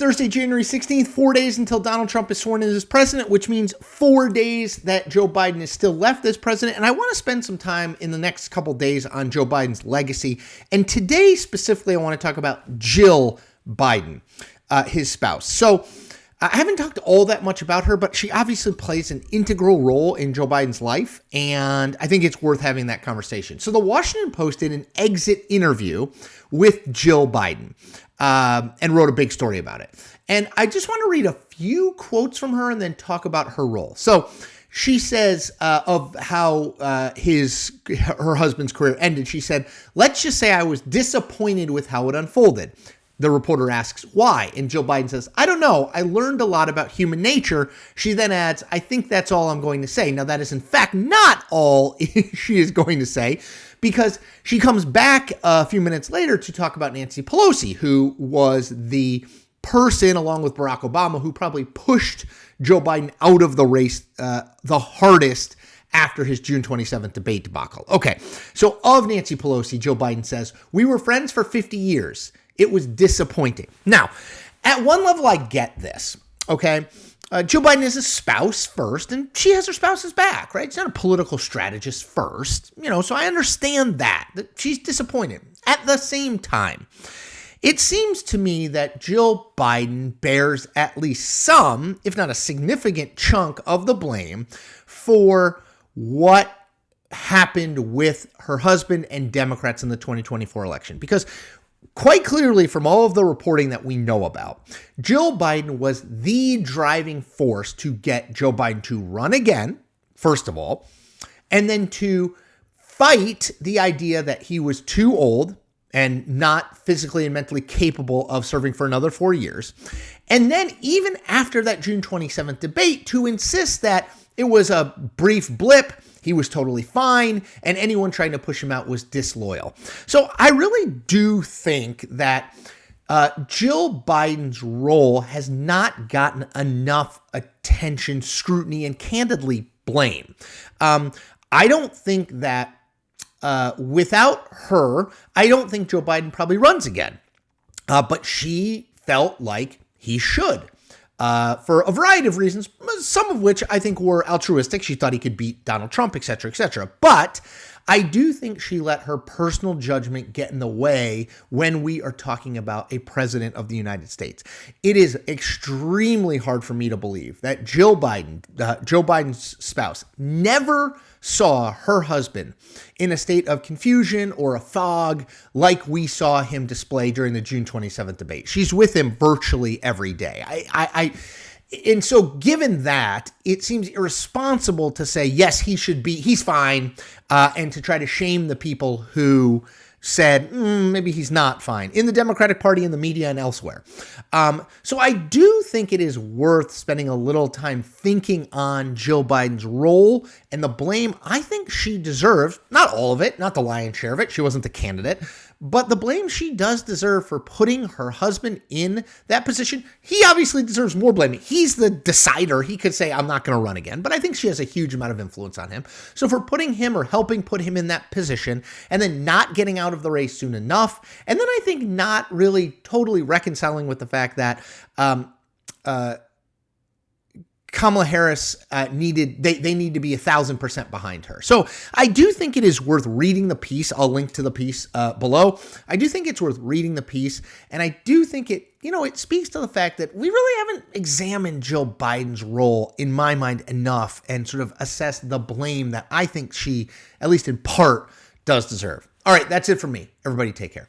Thursday, January 16th, 4 days until Donald Trump is sworn in as president, which means 4 days that Joe Biden is still left as president. And I want to spend some time in the next couple days on Joe Biden's legacy. And today, specifically, I want to talk about Jill Biden, his spouse. So I haven't talked all that much about her, but she obviously plays an integral role in Joe Biden's life, and I think it's worth having that conversation. So the Washington Post did an exit interview with Jill Biden and wrote a big story about it. And I just want to read a few quotes from her and then talk about her role. So she says of how her husband's career ended, she said, "Let's just say I was disappointed with how it unfolded." The reporter asks why, and Jill Biden says, "I don't know. I learned a lot about human nature." She then adds, "I think that's all I'm going to say." Now, that is in fact not all she is going to say, because she comes back a few minutes later to talk about Nancy Pelosi, who was the person, along with Barack Obama, who probably pushed Joe Biden out of the race the hardest after his June 27th debate debacle. Okay, so of Nancy Pelosi, Joe Biden says, "We were friends for 50 years. It was disappointing." Now, at one level, I get this, okay? Joe Biden is a spouse first, and she has her spouse's back, right? She's not a political strategist first, so I understand that she's disappointed. At the same time, it seems to me that Jill Biden bears at least some, if not a significant chunk of the blame for what happened with her husband and Democrats in the 2024 election. Because quite clearly, from all of the reporting that we know about, Jill Biden was the driving force to get Joe Biden to run again, first of all, and then to fight the idea that he was too old and not physically and mentally capable of serving for another 4 years. And then even after that June 27th debate, to insist that it was a brief blip, he was totally fine, and anyone trying to push him out was disloyal. So I really do think that Jill Biden's role has not gotten enough attention, scrutiny, and candidly blame. I don't think that without her, I don't think Joe Biden probably runs again. But she felt like he should. For a variety of reasons, some of which I think were altruistic. She thought he could beat Donald Trump, et cetera, et cetera. But I do think she let her personal judgment get in the way when we are talking about a president of the United States. It is extremely hard for me to believe that Jill Biden, Joe Biden's spouse, never saw her husband in a state of confusion or a fog like we saw him display during the June 27th debate. She's with him virtually every day. And so given that, it seems irresponsible to say, yes, he's fine, and to try to shame the people who said, maybe he's not fine, in the Democratic Party, in the media, and elsewhere. So I do think it is worth spending a little time thinking on Jill Biden's role and the blame I think she deserves. Not all of it, not the lion's share of it. She wasn't the candidate. But the blame she does deserve for putting her husband in that position. He obviously deserves more blame. He's the decider. He could say, I'm not going to run again. But I think she has a huge amount of influence on him. So for putting him or helping put him in that position and then not getting out of the race soon enough, and then I think not really totally reconciling with the fact that Kamala Harris need to be 1,000% behind her. So I do think it is worth reading the piece. I'll link to the piece below. I do think it's worth reading the piece. And I do think it speaks to the fact that we really haven't examined Jill Biden's role, in my mind, enough and sort of assessed the blame that I think she, at least in part, does deserve. All right, that's it for me. Everybody take care.